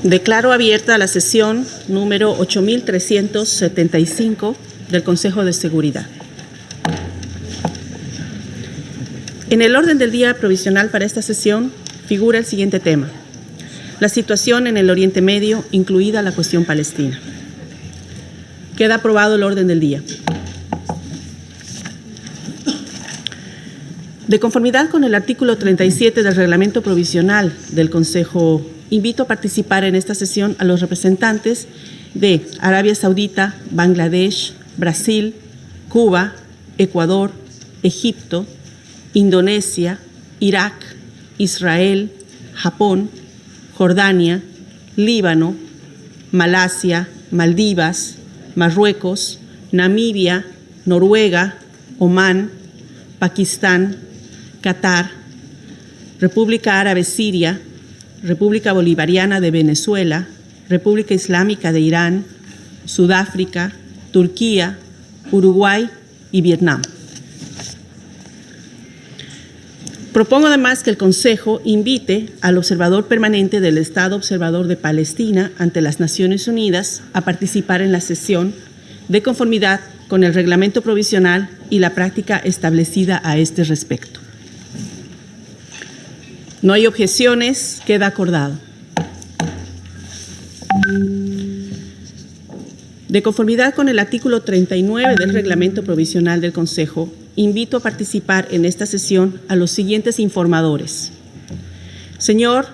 Declaro abierta la sesión número 8375 del Consejo de Seguridad. En el orden del día provisional para esta sesión figura el siguiente tema: la situación en el Oriente Medio, incluida la cuestión palestina. Queda aprobado el orden del día. De conformidad con el artículo 37 del Reglamento Provisional del Consejo, invito a participar en esta sesión a los representantes de Arabia Saudita, Bangladesh, Brasil, Cuba, Ecuador, Egipto, Indonesia, Irak, Israel, Japón, Jordania, Líbano, Malasia, Maldivas, Marruecos, Namibia, Noruega, Omán, Pakistán, Qatar, República Árabe Siria, República Bolivariana de Venezuela, República Islámica de Irán, Sudáfrica, Turquía, Uruguay y Vietnam. Propongo además que el Consejo invite al observador permanente del Estado Observador de Palestina ante las Naciones Unidas a participar en la sesión de conformidad con el reglamento provisional y la práctica establecida a este respecto. No hay objeciones, queda acordado. De conformidad con el artículo 39 del reglamento provisional del Consejo, invito a participar en esta sesión a los siguientes informadores: señor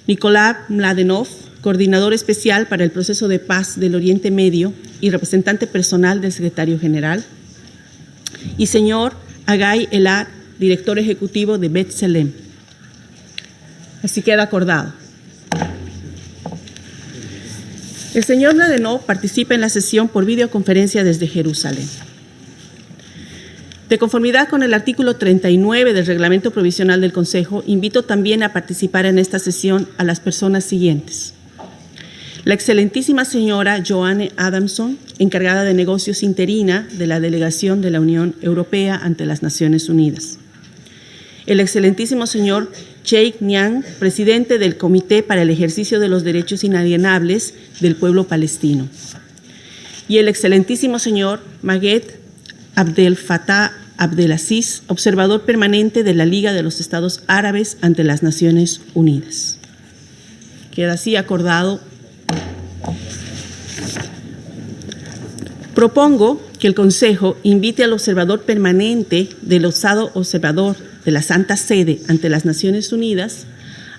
Nikolai Mladenov, coordinador especial para el proceso de paz del Oriente Medio y representante personal del secretario general, y señor Hagai El-Ad, director ejecutivo de B'Tselem. Así queda acordado. El señor Mladenov participa en la sesión por videoconferencia desde Jerusalén. De conformidad con el artículo 39 del Reglamento Provisional del Consejo, invito también a participar en esta sesión a las personas siguientes: la excelentísima señora Joanne Adamson, encargada de negocios interina de la Delegación de la Unión Europea ante las Naciones Unidas; el excelentísimo señor Cheikh Niang, presidente del Comité para el Ejercicio de los Derechos Inalienables del Pueblo Palestino; y el excelentísimo señor Maged Abdel Fattah Abdelaziz, observador permanente de la Liga de los Estados Árabes ante las Naciones Unidas. Queda así acordado. Propongo que el Consejo invite al observador permanente del Estado Observador de la Santa Sede ante las Naciones Unidas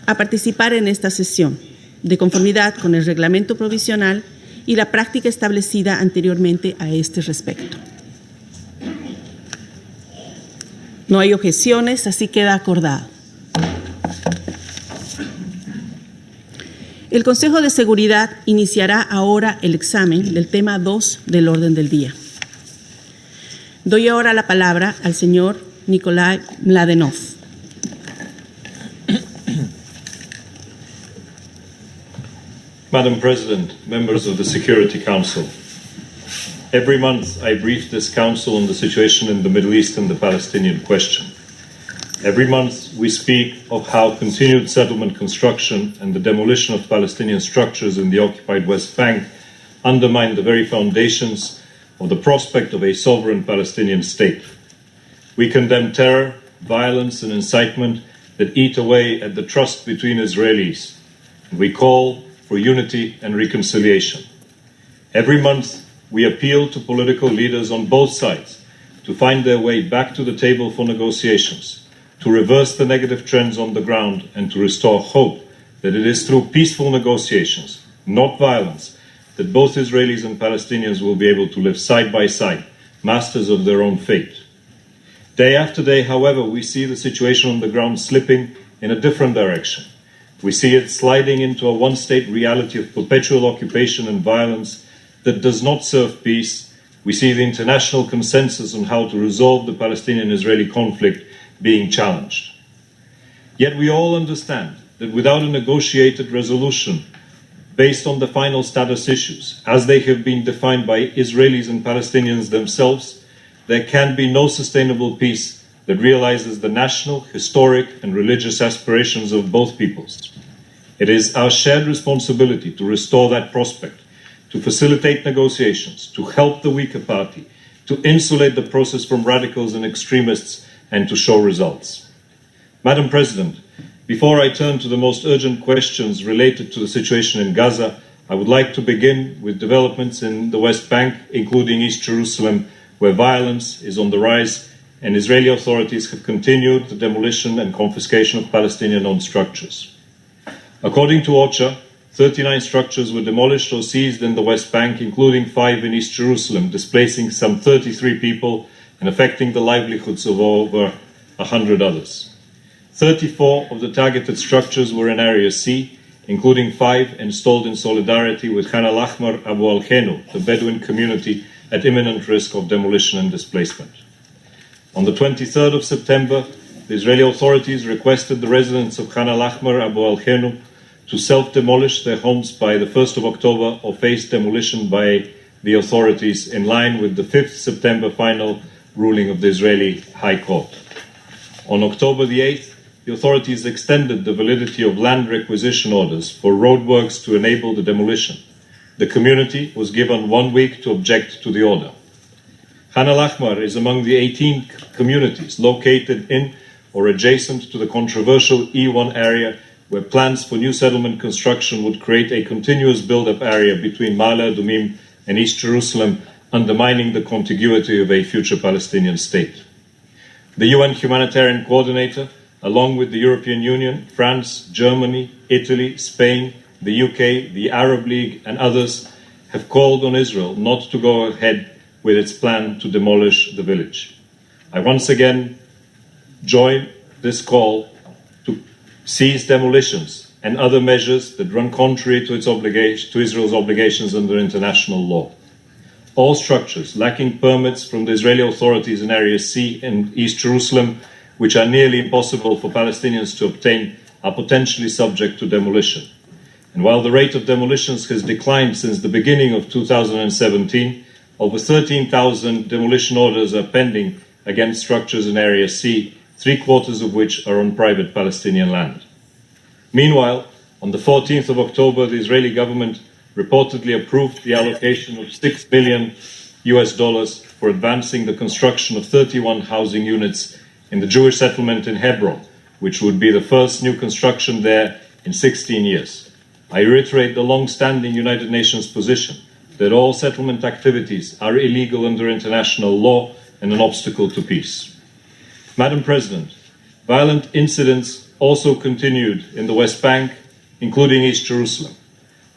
a participar en esta sesión, de conformidad con el reglamento provisional y la práctica establecida anteriormente a este respecto. No hay objeciones, así queda acordado. El Consejo de Seguridad iniciará ahora el examen del tema 2 del orden del día. Doy ahora la palabra al señor Nikolai Mladenov. Madam President, members of the Security Council, Every month, I brief this Council on the situation in the Middle East and the Palestinian question. Every month, we speak of how continued settlement construction and the demolition of Palestinian structures in the occupied West Bank undermine the very foundations of the prospect of a sovereign Palestinian state. We condemn terror, violence, and incitement that eat away at the trust between Israelis, and we call for unity and reconciliation. Every month, we appeal to political leaders on both sides to find their way back to the table for negotiations, to reverse the negative trends on the ground, and to restore hope that it is through peaceful negotiations, not violence, that both Israelis and Palestinians will be able to live side by side, masters of their own fate. Day after day, however, we see the situation on the ground slipping in a different direction. We see it sliding into a one-state reality of perpetual occupation and violence that does not serve peace. We see the international consensus on how to resolve the Palestinian-Israeli conflict being challenged. Yet we all understand that without a negotiated resolution based on the final status issues, as they have been defined by Israelis and Palestinians themselves, there can be no sustainable peace that realizes the national, historic, and religious aspirations of both peoples. It is our shared responsibility to restore that prospect, to facilitate negotiations, to help the weaker party, to insulate the process from radicals and extremists, and to show results. Madam President, before I turn to the most urgent questions related to the situation in Gaza, I would like to begin with developments in the West Bank, including East Jerusalem, where violence is on the rise and Israeli authorities have continued the demolition and confiscation of Palestinian-owned structures. According to OCHA, 39 structures were demolished or seized in the West Bank, including 5 in East Jerusalem, displacing some 33 people and affecting the livelihoods of over 100 others. 34 of the targeted structures were in Area C, including 5 installed in solidarity with Khan al-Ahmar Abu al-Khenu, the Bedouin community at imminent risk of demolition and displacement. On the 23rd of September, the Israeli authorities requested the residents of Khan al-Ahmar Abu al-Khenu to self-demolish their homes by the 1st of October or face demolition by the authorities in line with the 5th September final ruling of the Israeli High Court. On October the 8th, the authorities extended the validity of land requisition orders for roadworks to enable the demolition. The community was given 1 week to object to the order. Khan al-Ahmar is among the 18 communities located in or adjacent to the controversial E1 area where plans for new settlement construction would create a continuous build-up area between Ma'ale Adumim and East Jerusalem, undermining the contiguity of a future Palestinian state. The UN Humanitarian Coordinator, along with the European Union, France, Germany, Italy, Spain, the UK, the Arab League, and others, have called on Israel not to go ahead with its plan to demolish the village. I once again join this call to cease demolitions and other measures that run contrary to Israel's obligations under international law. All structures lacking permits from the Israeli authorities in Area C and East Jerusalem, which are nearly impossible for Palestinians to obtain, are potentially subject to demolition. And while the rate of demolitions has declined since the beginning of 2017, over 13,000 demolition orders are pending against structures in Area C, 3/4 of which are on private Palestinian land. Meanwhile, on the 14th of October, the Israeli government reportedly approved the allocation of $6 billion for advancing the construction of 31 housing units in the Jewish settlement in Hebron, which would be the first new construction there in 16 years. I reiterate the long-standing United Nations position that all settlement activities are illegal under international law and an obstacle to peace. Madam President, violent incidents also continued in the West Bank, including East Jerusalem.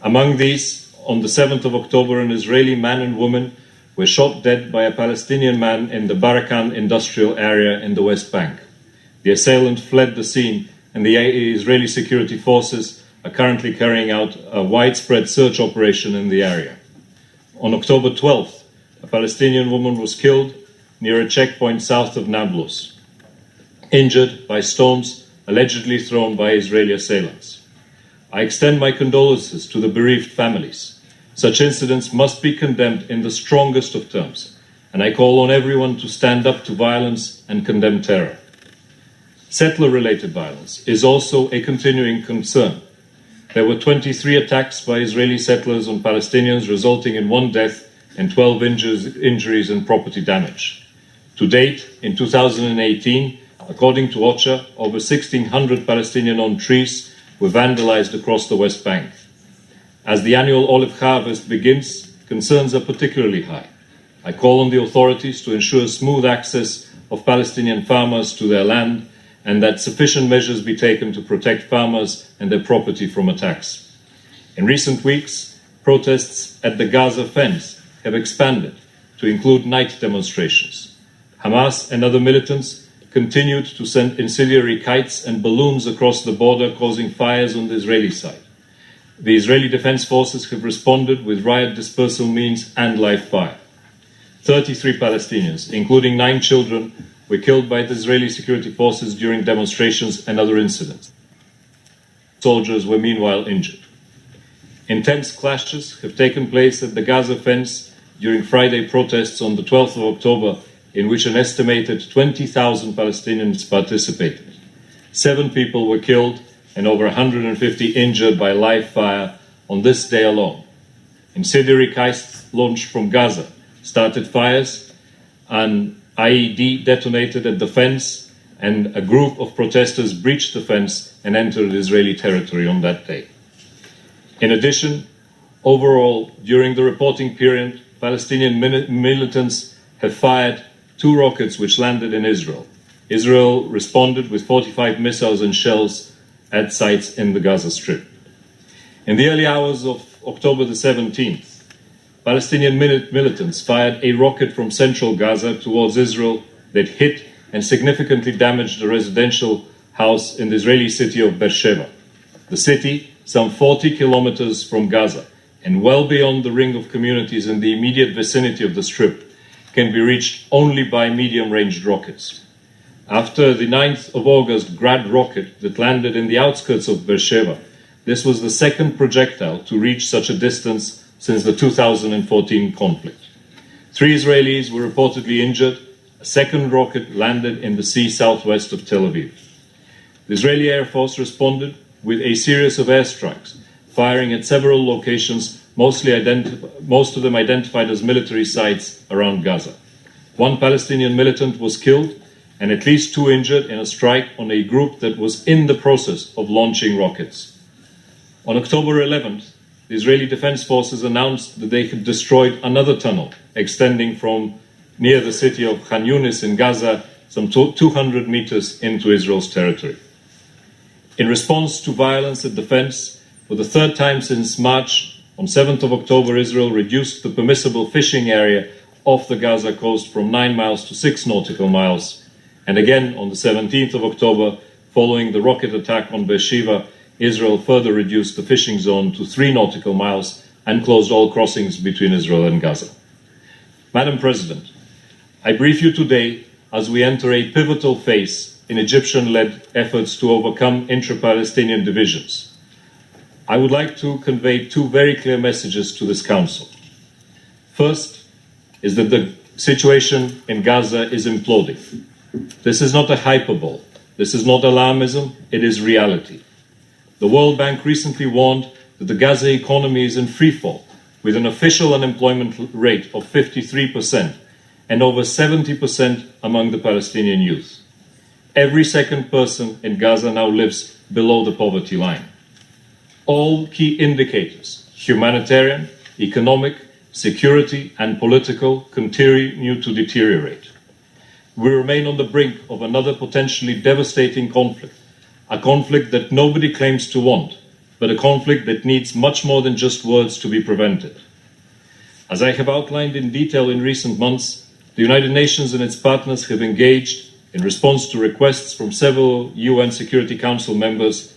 Among these, on the 7th of October, an Israeli man and woman were shot dead by a Palestinian man in the Barakan industrial area in the West Bank. The assailant fled the scene, and the Israeli security forces are currently carrying out a widespread search operation in the area. On October 12th, a Palestinian woman was killed near a checkpoint south of Nablus, injured by stones allegedly thrown by Israeli assailants. I extend my condolences to the bereaved families. Such incidents must be condemned in the strongest of terms, and I call on everyone to stand up to violence and condemn terror. Settler-related violence is also a continuing concern. There were 23 attacks by Israeli settlers on Palestinians, resulting in 1 death and 12 injuries and property damage. To date, in 2018, according to OCHA, over 1,600 Palestinian-owned trees were vandalized across the West Bank. As the annual olive harvest begins, concerns are particularly high. I call on the authorities to ensure smooth access of Palestinian farmers to their land and that sufficient measures be taken to protect farmers and their property from attacks. In recent weeks, protests at the Gaza fence have expanded to include night demonstrations. Hamas and other militants continued to send incendiary kites and balloons across the border, causing fires on the Israeli side. The Israeli Defense Forces have responded with riot dispersal means and live fire. 33 Palestinians, including 9 children, were killed by the Israeli security forces during demonstrations and other incidents. Soldiers were meanwhile injured. Intense clashes have taken place at the Gaza fence during Friday protests on the 12th of October, in which an estimated 20,000 Palestinians participated. 7 people were killed and over 150 injured by live fire on this day alone. Incendiary kites launched from Gaza started fires, an IED detonated at the fence, and a group of protesters breached the fence and entered Israeli territory on that day. In addition, overall, during the reporting period, Palestinian militants have fired 2 rockets which landed in Israel. Israel responded with 45 missiles and shells at sites in the Gaza Strip. In the early hours of October the 17th, Palestinian militants fired a rocket from central Gaza towards Israel that hit and significantly damaged a residential house in the Israeli city of Beersheba. The city, some 40 kilometers from Gaza and well beyond the ring of communities in the immediate vicinity of the Strip, can be reached only by medium-range rockets. After the 9th of August Grad rocket that landed in the outskirts of Beersheba, this was the second projectile to reach such a distance since the 2014 conflict. 3 Israelis were reportedly injured. A second rocket landed in the sea southwest of Tel Aviv. The Israeli Air Force responded with a series of airstrikes, firing at several locations, most of them identified as military sites around Gaza. 1 Palestinian militant was killed and at least 2 injured in a strike on a group that was in the process of launching rockets. On October 11th, the Israeli Defense Forces announced that they had destroyed another tunnel extending from near the city of Khan Yunis in Gaza, some 200 meters into Israel's territory. In response to violence at the fence, for the 3rd time since March, on 7th of October, Israel reduced the permissible fishing area off the Gaza coast from 9 miles to 6 nautical miles. And again, on the 17th of October, following the rocket attack on Beersheba, Israel further reduced the fishing zone to 3 nautical miles and closed all crossings between Israel and Gaza. Madam President, I brief you today as we enter a pivotal phase in Egyptian-led efforts to overcome intra-Palestinian divisions. I would like to convey 2 very clear messages to this Council. First is that the situation in Gaza is imploding. This is not a hyperbole. This is not alarmism. It is reality. The World Bank recently warned that the Gaza economy is in freefall, with an official unemployment rate of 53% and over 70% among the Palestinian youth. Every second person in Gaza now lives below the poverty line. All key indicators, humanitarian, economic, security, and political, continue to deteriorate. We remain on the brink of another potentially devastating conflict, a conflict that nobody claims to want, but a conflict that needs much more than just words to be prevented. As I have outlined in detail in recent months, the United Nations and its partners have engaged in response to requests from several UN Security Council members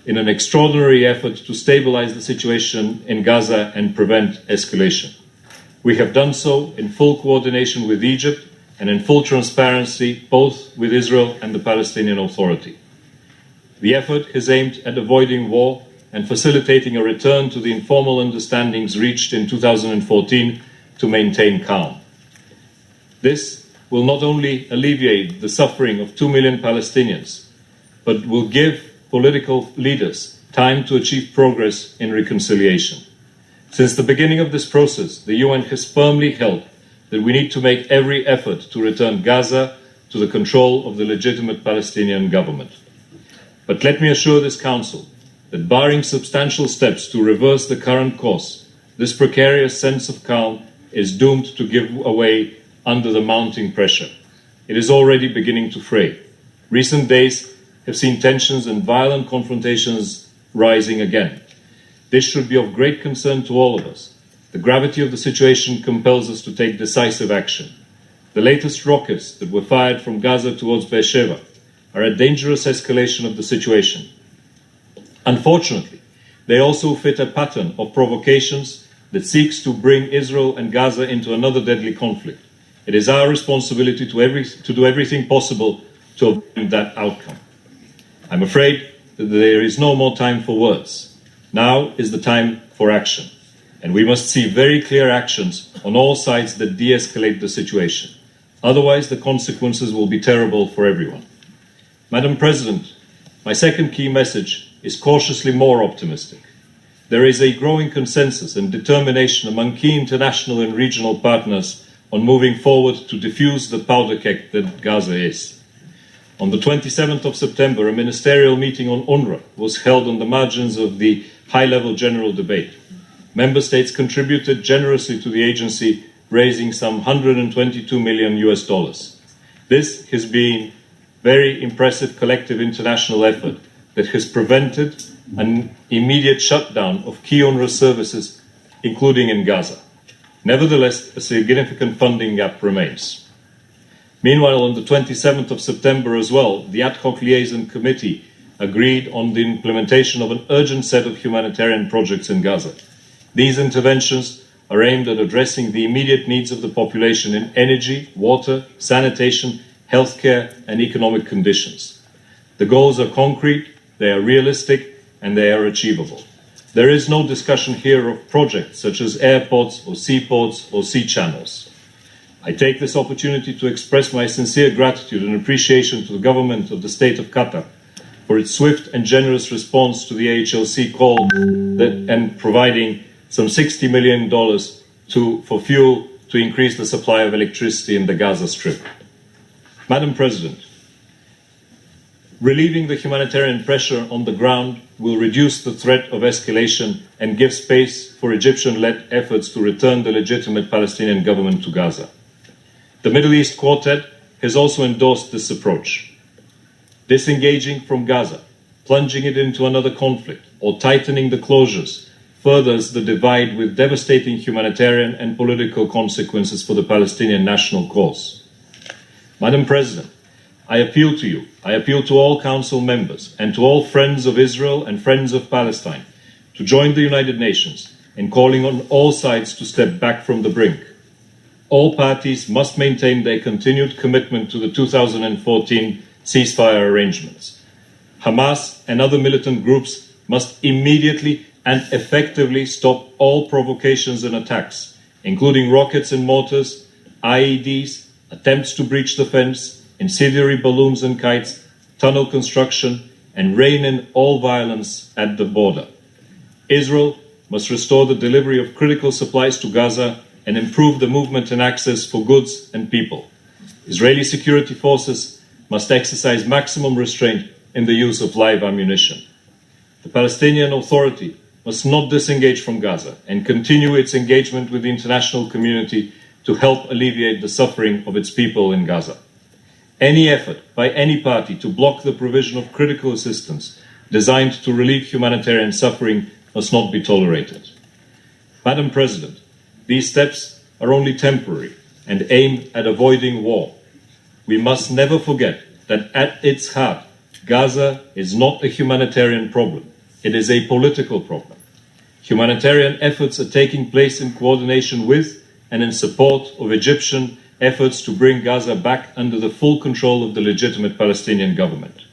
in an extraordinary effort to stabilize the situation in Gaza and prevent escalation. We have done so in full coordination with Egypt and in full transparency both with Israel and the Palestinian Authority. The effort is aimed at avoiding war and facilitating a return to the informal understandings reached in 2014 to maintain calm. This will not only alleviate the suffering of 2 million Palestinians, but will give political leaders time to achieve progress in reconciliation. Since the beginning of this process, the UN has firmly held that we need to make every effort to return Gaza to the control of the legitimate Palestinian government. But let me assure this Council that barring substantial steps to reverse the current course, this precarious sense of calm is doomed to give way under the mounting pressure. It is already beginning to fray. Recent days have seen tensions and violent confrontations rising again. This should be of great concern to all of us. The gravity of the situation compels us to take decisive action. The latest rockets that were fired from Gaza towards Beersheba are a dangerous escalation of the situation. Unfortunately, they also fit a pattern of provocations that seeks to bring Israel and Gaza into another deadly conflict. It is our responsibility to do everything possible to avoid that outcome. I'm afraid that there is no more time for words. Now is the time for action, and we must see very clear actions on all sides that de-escalate the situation. Otherwise, the consequences will be terrible for everyone. Madam President, my second key message is cautiously more optimistic. There is a growing consensus and determination among key international and regional partners on moving forward to defuse the powder keg that Gaza is. On the 27th of September, a ministerial meeting on UNRWA was held on the margins of the high-level general debate. Member states contributed generously to the agency, raising some $122 million. This has been very impressive collective international effort that has prevented an immediate shutdown of key UNRWA services, including in Gaza. Nevertheless, a significant funding gap remains. Meanwhile, on the 27th of September as well, the Ad Hoc Liaison Committee agreed on the implementation of an urgent set of humanitarian projects in Gaza. These interventions are aimed at addressing the immediate needs of the population in energy, water, sanitation, healthcare, and economic conditions. The goals are concrete, they are realistic, and they are achievable. There is no discussion here of projects such as airports or seaports or sea channels. I take this opportunity to express my sincere gratitude and appreciation to the government of the State of Qatar for its swift and generous response to the AHLC call and providing some $60 million for fuel to increase the supply of electricity in the Gaza Strip. Madam President, relieving the humanitarian pressure on the ground will reduce the threat of escalation and give space for Egyptian-led efforts to return the legitimate Palestinian government to Gaza. The Middle East Quartet has also endorsed this approach. Disengaging from Gaza, plunging it into another conflict, or tightening the closures furthers the divide with devastating humanitarian and political consequences for the Palestinian national cause. Madam President, I appeal to you, I appeal to all Council members and to all friends of Israel and friends of Palestine to join the United Nations in calling on all sides to step back from the brink. All parties must maintain their continued commitment to the 2014 ceasefire arrangements. Hamas and other militant groups must immediately and effectively stop all provocations and attacks, including rockets and mortars, IEDs, attempts to breach the fence, incendiary balloons and kites, tunnel construction, and rein in all violence at the border. Israel must restore the delivery of critical supplies to Gaza and improve the movement and access for goods and people. Israeli security forces must exercise maximum restraint in the use of live ammunition. The Palestinian Authority must not disengage from Gaza and continue its engagement with the international community to help alleviate the suffering of its people in Gaza. Any effort by any party to block the provision of critical assistance designed to relieve humanitarian suffering must not be tolerated. Madam President, these steps are only temporary and aimed at avoiding war. We must never forget that at its heart, Gaza is not a humanitarian problem. It is a political problem. Humanitarian efforts are taking place in coordination with and in support of Egyptian efforts to bring Gaza back under the full control of the legitimate Palestinian government.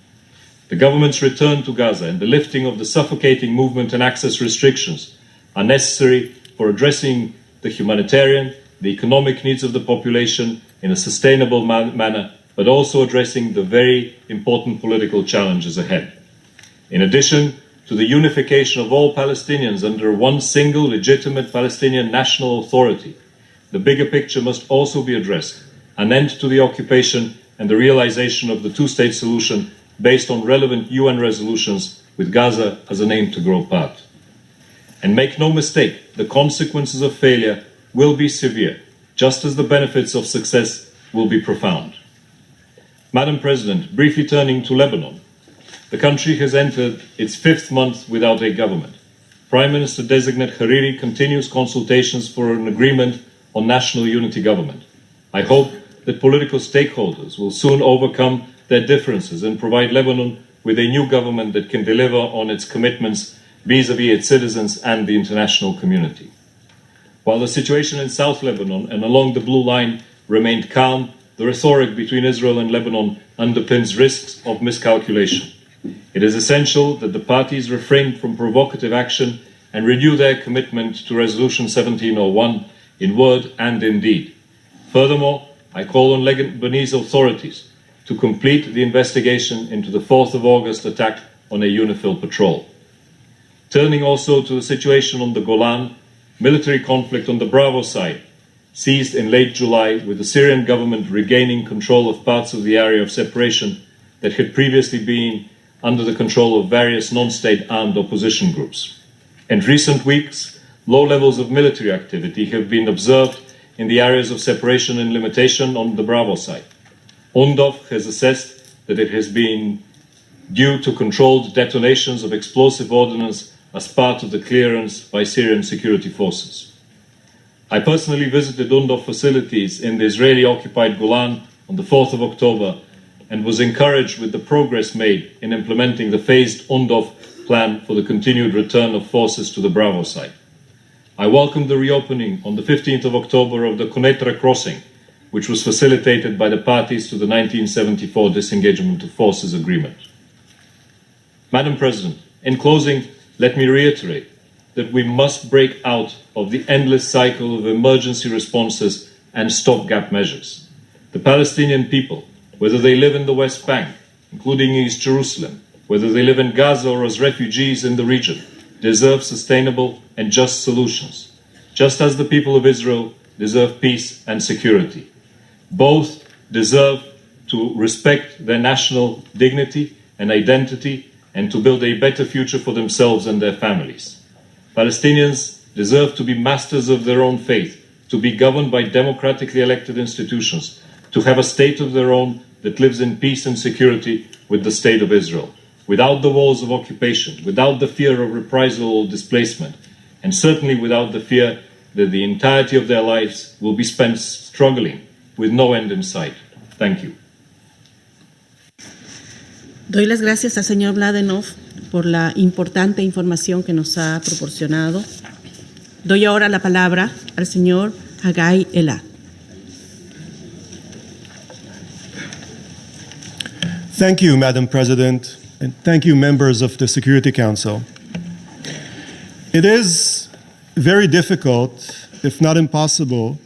The government's return to Gaza and the lifting of the suffocating movement and access restrictions are necessary for addressing the humanitarian, the economic needs of the population in a sustainable manner, but also addressing the very important political challenges ahead. In addition to the unification of all Palestinians under one single legitimate Palestinian national authority, the bigger picture must also be addressed: an end to the occupation and the realization of the two-state solution based on relevant UN resolutions, with Gaza as an aim to grow part. And make no mistake, the consequences of failure will be severe, just as the benefits of success will be profound. Madam President, briefly turning to Lebanon, the country has entered its 5th month without a government. Prime Minister-designate Hariri continues consultations for an agreement on national unity government. I hope that political stakeholders will soon overcome their differences and provide Lebanon with a new government that can deliver on its commitments vis-à-vis its citizens and the international community. While the situation in South Lebanon and along the Blue Line remained calm, the rhetoric between Israel and Lebanon underpins risks of miscalculation. It is essential that the parties refrain from provocative action and renew their commitment to Resolution 1701 in word and in deed. Furthermore, I call on Lebanese authorities to complete the investigation into the 4th of August attack on a UNIFIL patrol. Turning also to the situation on the Golan, military conflict on the Bravo side ceased in late July, with the Syrian government regaining control of parts of the area of separation that had previously been under the control of various non-state armed opposition groups. In recent weeks, low levels of military activity have been observed in the areas of separation and limitation on the Bravo side. UNDOF has assessed that it has been due to controlled detonations of explosive ordnance as part of the clearance by Syrian security forces. I personally visited UNDOF facilities in the Israeli-occupied Golan on the 4th of October and was encouraged with the progress made in implementing the phased UNDOF plan for the continued return of forces to the Bravo side. I welcome the reopening on the 15th of October of the Konetra crossing, which was facilitated by the parties to the 1974 Disengagement of Forces Agreement. Madam President, in closing, let me reiterate that we must break out of the endless cycle of emergency responses and stopgap measures. The Palestinian people, whether they live in the West Bank, including East Jerusalem, whether they live in Gaza or as refugees in the region, deserve sustainable and just solutions, just as the people of Israel deserve peace and security. Both deserve to respect their national dignity and identity and to build a better future for themselves and their families. Palestinians deserve to be masters of their own faith, to be governed by democratically elected institutions, to have a state of their own that lives in peace and security with the State of Israel, without the walls of occupation, without the fear of reprisal or displacement, and certainly without the fear that the entirety of their lives will be spent struggling with no end in sight. Thank you. Doy las gracias al señor Mladenov por la importante información que nos ha proporcionado. Doy ahora la palabra al señor Hagai El-Ad. Thank you, Madam President, and thank you, members of the Security Council. It is very difficult, if not impossible,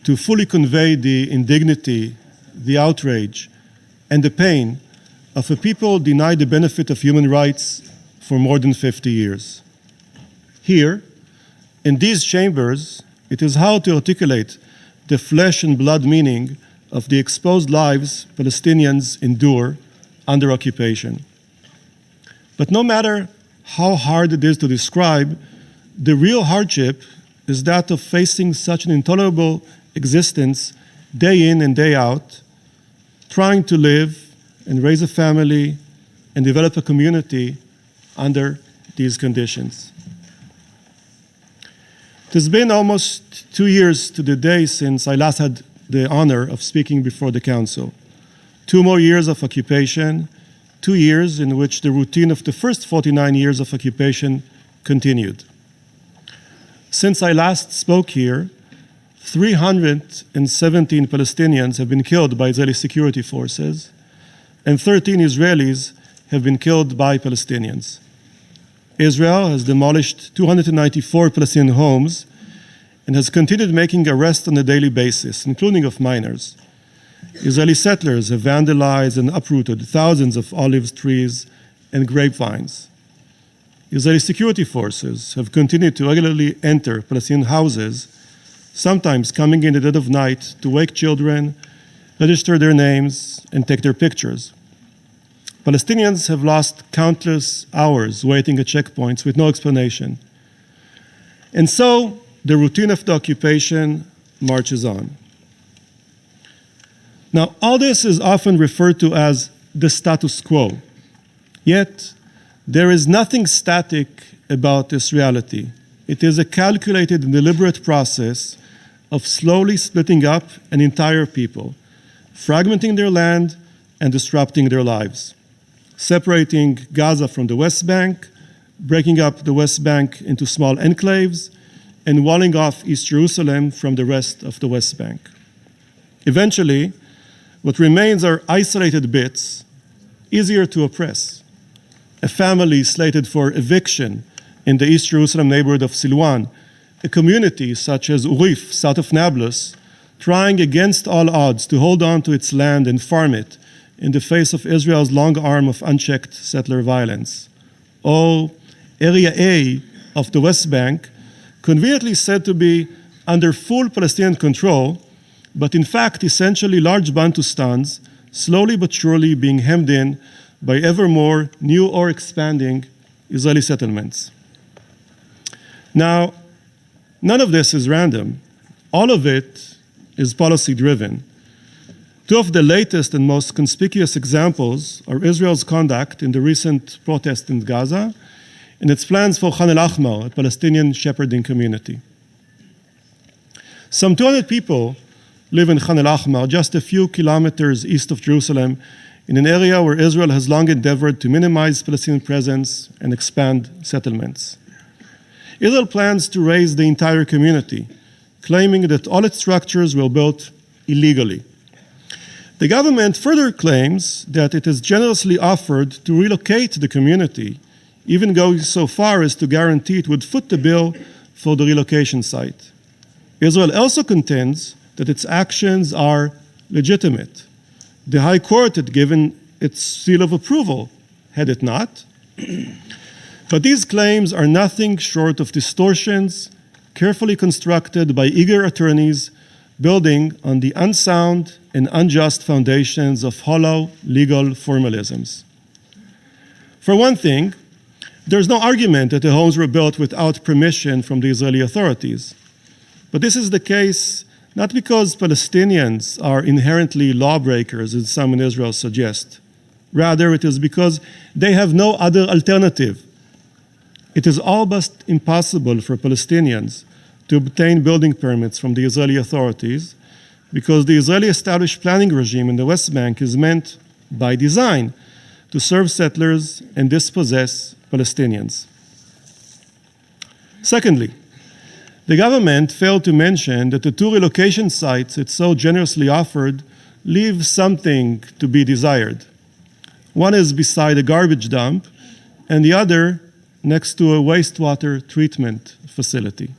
to fully convey the indignity, the outrage, and the pain of a people denied the benefit of human rights for more than 50 years. Here, in these chambers, it is hard to articulate the flesh and blood meaning of the exposed lives Palestinians endure under occupation. But no matter how hard it is to describe, the real hardship is that of facing such an intolerable existence day in and day out, trying to live and raise a family and develop a community under these conditions. It has been almost 2 years to the day since I last had the honor of speaking before the Council. 2 more years of occupation, 2 years in which the routine of the first 49 years of occupation continued. Since I last spoke here, 317 Palestinians have been killed by Israeli security forces, and 13 Israelis have been killed by Palestinians. Israel has demolished 294 Palestinian homes and has continued making arrests on a daily basis, including of minors. Israeli settlers have vandalized and uprooted thousands of olive trees and grapevines. Israeli security forces have continued to regularly enter Palestinian houses, sometimes coming in the dead of night to wake children, register their names, and take their pictures. Palestinians have lost countless hours waiting at checkpoints with no explanation. And so the routine of the occupation marches on. Now, all this is often referred to as the status quo. Yet, there is nothing static about this reality. It is a calculated and deliberate process of slowly splitting up an entire people, fragmenting their land and disrupting their lives, separating Gaza from the West Bank, breaking up the West Bank into small enclaves, and walling off East Jerusalem from the rest of the West Bank. Eventually, what remains are isolated bits, easier to oppress. A family slated for eviction in the East Jerusalem neighborhood of Silwan, a community such as Urif, south of Nablus, trying against all odds to hold on to its land and farm it in the face of Israel's long arm of unchecked settler violence. Or Area A of the West Bank, conveniently said to be under full Palestinian control, but in fact essentially large Bantustans, slowly but surely being hemmed in by ever more new or expanding Israeli settlements. Now, none of this is random. All of it is policy-driven. Two of the latest and most conspicuous examples are Israel's conduct in the recent protest in Gaza and its plans for Khan al-Ahmar, a Palestinian shepherding community. Some 200 people live in Khan al-Ahmar, just a few kilometers east of Jerusalem, in an area where Israel has long endeavored to minimize Palestinian presence and expand settlements. Israel plans to raze the entire community, claiming that all its structures were built illegally. The government further claims that it has generously offered to relocate the community, even going so far as to guarantee it would foot the bill for the relocation site. Israel also contends that its actions are legitimate. The High Court had given its seal of approval, had it not? But these claims are nothing short of distortions carefully constructed by eager attorneys building on the unsound and unjust foundations of hollow legal formalisms. For one thing, there's no argument that the homes were built without permission from the Israeli authorities. But this is the case not because Palestinians are inherently lawbreakers, as some in Israel suggest. Rather, it is because they have no other alternative. It is all but impossible for Palestinians to obtain building permits from the Israeli authorities because the Israeli established planning regime in the West Bank is meant, by design, to serve settlers and dispossess Palestinians. Secondly, the government failed to mention that the two relocation sites it so generously offered leave something to be desired. One is beside a garbage dump, and the other next to a wastewater treatment facility.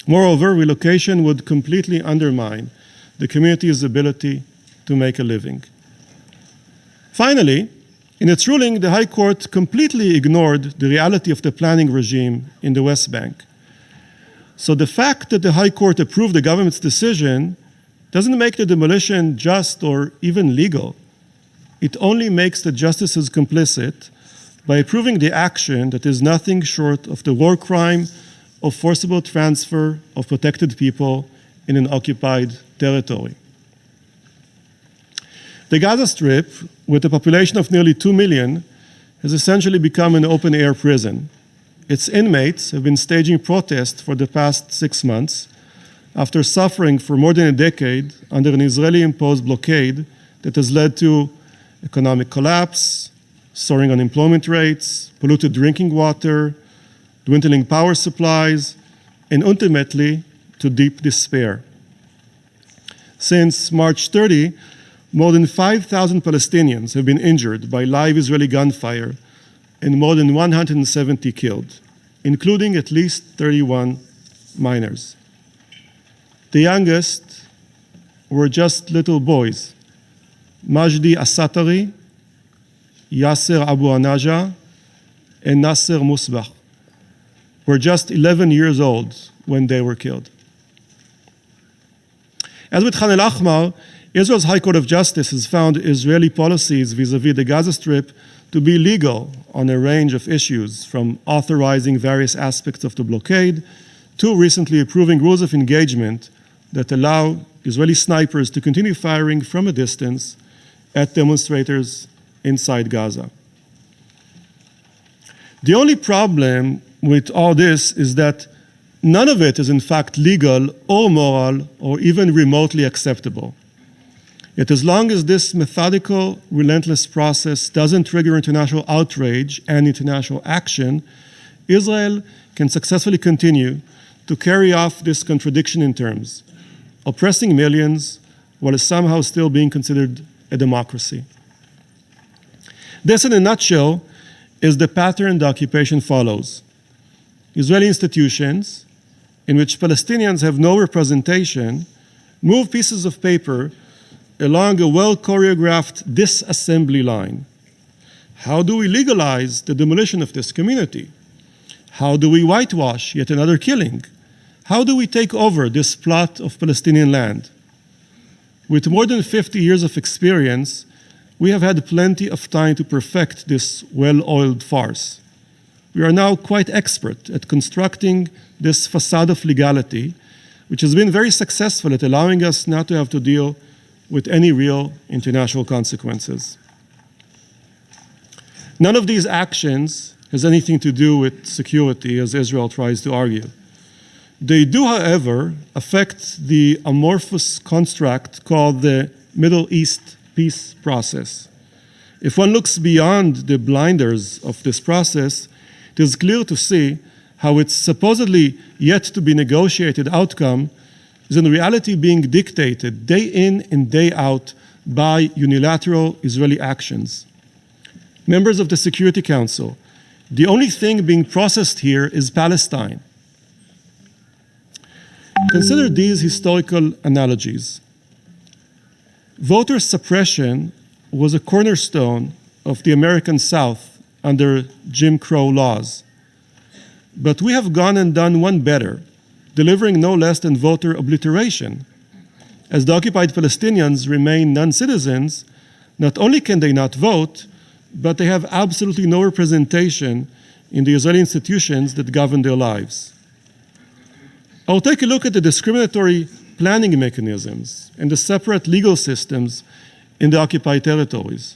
Moreover, relocation would completely undermine the community's ability to make a living. Finally, in its ruling, the High Court completely ignored the reality of the planning regime in the West Bank. So the fact that the High Court approved the government's decision doesn't make the demolition just or even legal. It only makes the justices complicit by approving the action that is nothing short of the war crime of forcible transfer of protected people in an occupied territory. The Gaza Strip, with a population of nearly 2 million, has essentially become an open-air prison. Its inmates have been staging protests for the past 6 months after suffering for more than a decade under an Israeli-imposed blockade that has led to economic collapse, soaring unemployment rates, polluted drinking water, dwindling power supplies, and ultimately to deep despair. Since March 30, more than 5,000 Palestinians have been injured by live Israeli gunfire and more than 170 killed, including at least 31 minors. The youngest were just little boys, Majdi Asatari, Yasser Abu Anaja, and Nasser Musbah, were just 11 years old when they were killed. As with Khan al-Ahmar, Israel's High Court of Justice has found Israeli policies vis-à-vis the Gaza Strip to be legal on a range of issues, from authorizing various aspects of the blockade to recently approving rules of engagement that allow Israeli snipers to continue firing from a distance at demonstrators inside Gaza. The only problem with all this is that none of it is in fact legal or moral or even remotely acceptable. Yet as long as this methodical, relentless process doesn't trigger international outrage and international action, Israel can successfully continue to carry off this contradiction in terms, oppressing millions while somehow still being considered a democracy. This, in a nutshell, is the pattern the occupation follows. Israeli institutions, in which Palestinians have no representation, move pieces of paper along a well-choreographed disassembly line. How do we legalize the demolition of this community? How do we whitewash yet another killing? How do we take over this plot of Palestinian land? With more than 50 years of experience, we have had plenty of time to perfect this well-oiled farce. We are now quite expert at constructing this facade of legality, which has been very successful at allowing us not to have to deal with any real international consequences. None of these actions has anything to do with security, as Israel tries to argue. They do, however, affect the amorphous construct called the Middle East peace process. If one looks beyond the blinders of this process, it is clear to see how its supposedly yet to be negotiated outcome is in reality being dictated day in and day out by unilateral Israeli actions. Members of the Security Council, the only thing being processed here is Palestine. Consider these historical analogies. Voter suppression was a cornerstone of the American South under Jim Crow laws. But we have gone and done one better, delivering no less than voter obliteration. As the occupied Palestinians remain non-citizens, not only can they not vote, but they have absolutely no representation in the Israeli institutions that govern their lives. I'll take a look at the discriminatory planning mechanisms and the separate legal systems in the occupied territories.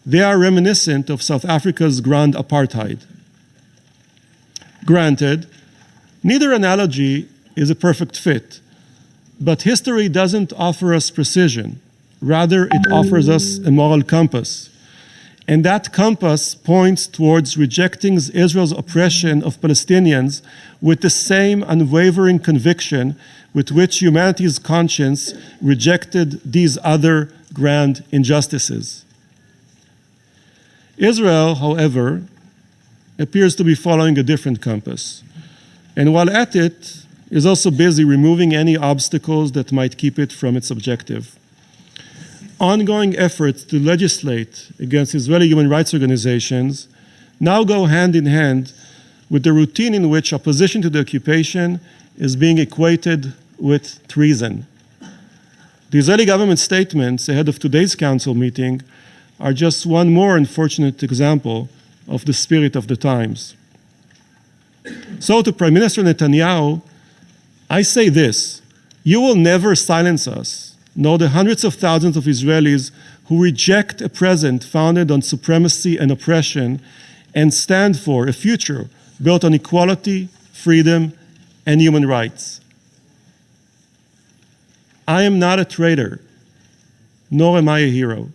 They are reminiscent of South Africa's grand apartheid. Granted, neither analogy is a perfect fit, but history doesn't offer us precision. Rather, it offers us a moral compass. And that compass points towards rejecting Israel's oppression of Palestinians with the same unwavering conviction with which humanity's conscience rejected these other grand injustices. Israel, however, appears to be following a different compass. And while at it, is also busy removing any obstacles that might keep it from its objective. Ongoing efforts to legislate against Israeli human rights organizations now go hand in hand with the routine in which opposition to the occupation is being equated with treason. The Israeli government statements ahead of today's council meeting are just one more unfortunate example of the spirit of the times. So to Prime Minister Netanyahu, I say this: you will never silence us, nor the hundreds of thousands of Israelis who reject a present founded on supremacy and oppression and stand for a future built on equality, freedom, and human rights. I am not a traitor, nor am I a hero.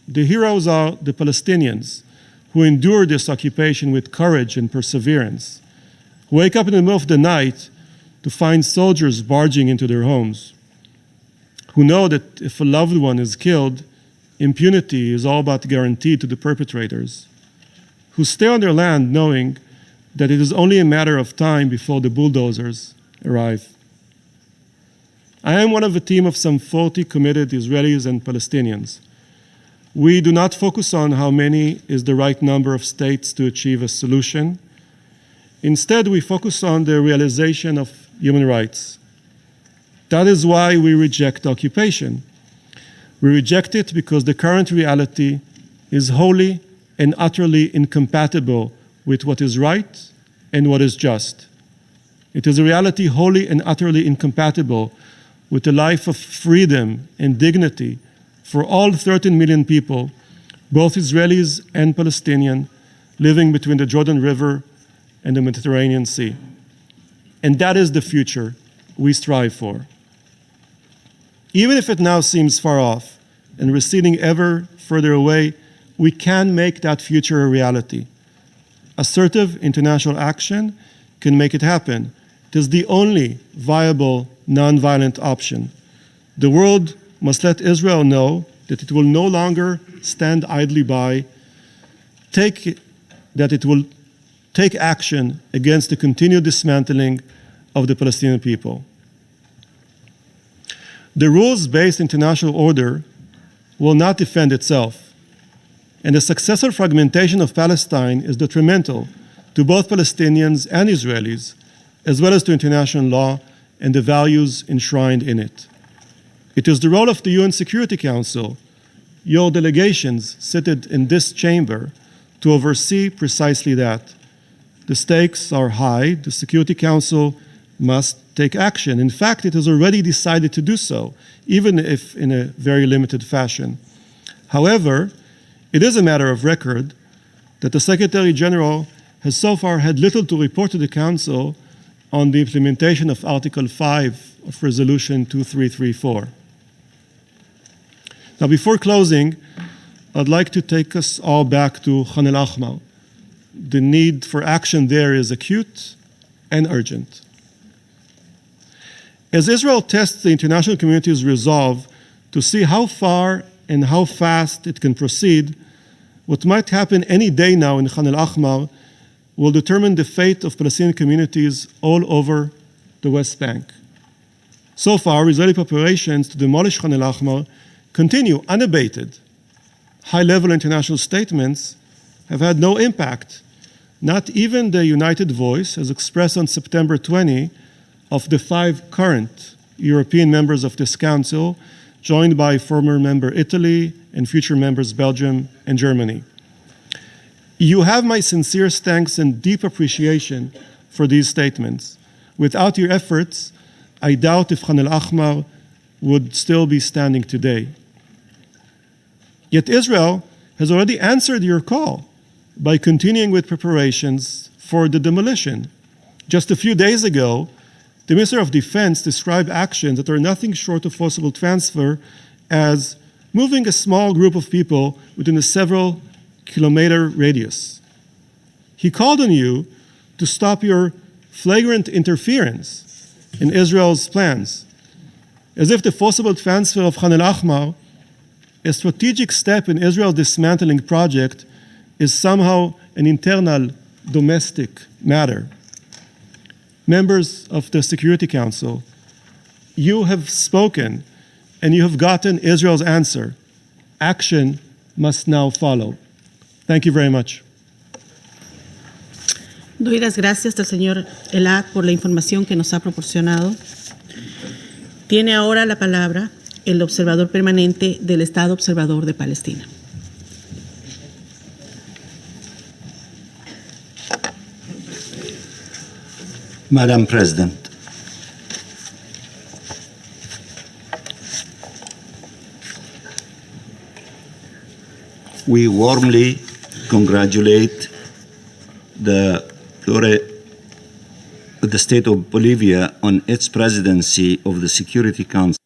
The heroes are the Palestinians who endure this occupation with courage and perseverance, who wake up in the middle of the night to find soldiers barging into their homes. who know that if a loved one is killed, impunity is all but guaranteed to the perpetrators, who stay on their land knowing that it is only a matter of time before the bulldozers arrive. I am one of a team of some 40 committed Israelis and Palestinians. We do not focus on how many is the right number of states to achieve a solution. Instead, we focus on the realization of human rights. That is why we reject occupation. We reject it because the current reality is wholly and utterly incompatible with what is right and what is just. It is a reality wholly and utterly incompatible with a life of freedom and dignity for all 13 million people, both Israelis and Palestinian, living between the Jordan River and the Mediterranean Sea. And that is the future we strive for. Even if it now seems far off and receding ever further away, we can make that future a reality. Assertive international action can make it happen. It is the only viable nonviolent option. The world must let Israel know that it will no longer stand idly by, that it will take action against the continued dismantling of the Palestinian people. The rules-based international order will not defend itself, and the successful fragmentation of Palestine is detrimental to both Palestinians and Israelis, as well as to international law and the values enshrined in it. It is the role of the UN Security Council, your delegations seated in this chamber, to oversee precisely that. The stakes are high. The Security Council must take action. In fact, it has already decided to do so, even if in a very limited fashion. However, it is a matter of record that the Secretary General has so far had little to report to the Council on the implementation of Article 5 of Resolution 2334. Now, before closing, I'd like to take us all back to Khan el-Ahmar. The need for action there is acute and urgent. As Israel tests the international community's resolve to see how far and how fast it can proceed, what might happen any day now in Khan el-Ahmar will determine the fate of Palestinian communities all over the West Bank. So far, Israeli preparations to demolish Khan el-Ahmar continue unabated. High-level international statements have had no impact. Not even the united voice, as expressed on September 20, of the 5 current European members of this Council, joined by former member Italy and future members Belgium and Germany. You have my sincerest thanks and deep appreciation for these statements. Without your efforts, I doubt if Khan el-Ahmar would still be standing today. Yet Israel has already answered your call by continuing with preparations for the demolition. Just a few days ago, the Minister of Defense described actions that are nothing short of forcible transfer as moving a small group of people within a several kilometer radius. He called on you to stop your flagrant interference in Israel's plans, as if the forcible transfer of Khan el-Ahmar, a strategic step in Israel's dismantling project, is somehow an internal domestic matter. Members of the Security Council, you have spoken and you have gotten Israel's answer. Action must now follow. Thank you very much. Doy las gracias al señor El-Ad por la información que nos ha proporcionado. Tiene ahora la palabra el observador permanente del Estado Observador de Palestina. Madam President, we warmly congratulate the state of Bolivia on its presidency of the Security Council.